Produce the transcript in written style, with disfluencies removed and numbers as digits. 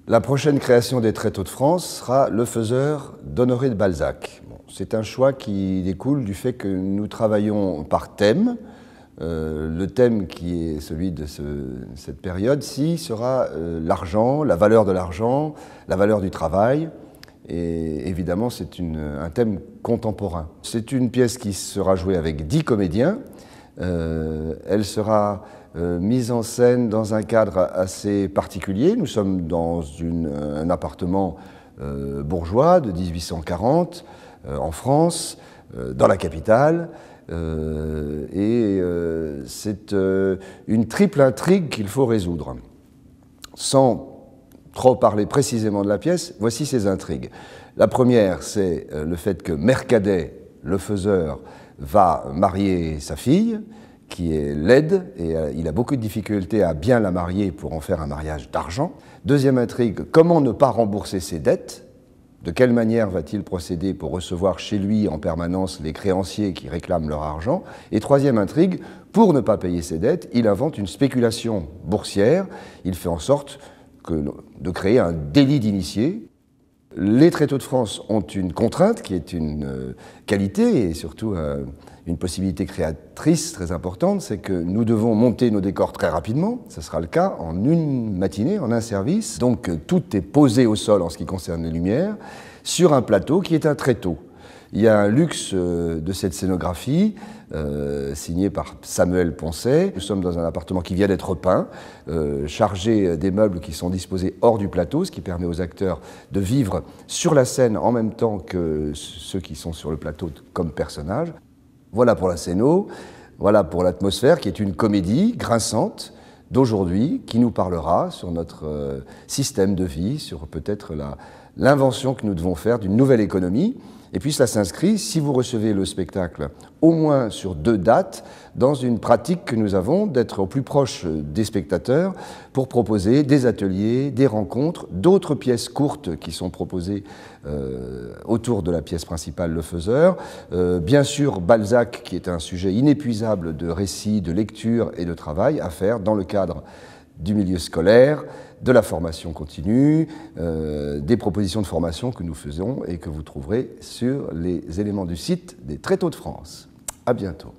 La prochaine création des Tréteaux de France sera Le Faiseur d'Honoré de Balzac. Bon, c'est un choix qui découle du fait que nous travaillons par thème. Le thème qui est celui de cette période-ci sera l'argent, la valeur de l'argent, la valeur du travail. Et évidemment, c'est un thème contemporain. C'est une pièce qui sera jouée avec 10 comédiens. Elle sera mise en scène dans un cadre assez particulier. Nous sommes dans un appartement bourgeois de 1840 en France, dans la capitale. C'est une triple intrigue qu'il faut résoudre. Sans trop parler précisément de la pièce, voici ces intrigues. La première, c'est le fait que Mercadet, le faiseur, va marier sa fille, qui est laide, et il a beaucoup de difficultés à bien la marier pour en faire un mariage d'argent. Deuxième intrigue, comment ne pas rembourser ses dettes? De quelle manière va-t-il procéder pour recevoir chez lui en permanence les créanciers qui réclament leur argent? Et troisième intrigue, pour ne pas payer ses dettes, il invente une spéculation boursière. Il fait en sorte de créer un délit d'initié. Les Tréteaux de France ont une contrainte qui est une qualité et surtout une possibilité créatrice très importante, c'est que nous devons monter nos décors très rapidement. Ce sera le cas en une matinée, en un service. Donc tout est posé au sol en ce qui concerne les lumières, sur un plateau qui est un tréteau. Il y a un luxe de cette scénographie, signée par Samuel Poncet. Nous sommes dans un appartement qui vient d'être peint, chargé des meubles qui sont disposés hors du plateau, ce qui permet aux acteurs de vivre sur la scène en même temps que ceux qui sont sur le plateau comme personnages. Voilà pour la scéno, voilà pour l'atmosphère qui est une comédie grinçante d'aujourd'hui qui nous parlera sur notre système de vie, sur peut-être l'invention que nous devons faire d'une nouvelle économie. Et puis cela s'inscrit, si vous recevez le spectacle, au moins sur 2 dates, dans une pratique que nous avons d'être au plus proche des spectateurs pour proposer des ateliers, des rencontres, d'autres pièces courtes qui sont proposées autour de la pièce principale Le Faiseur. Bien sûr, Balzac, qui est un sujet inépuisable de récits, de lecture et de travail à faire dans le cadre du milieu scolaire, de la formation continue, des propositions de formation que nous faisons et que vous trouverez sur les éléments du site des Tréteaux de France. À bientôt.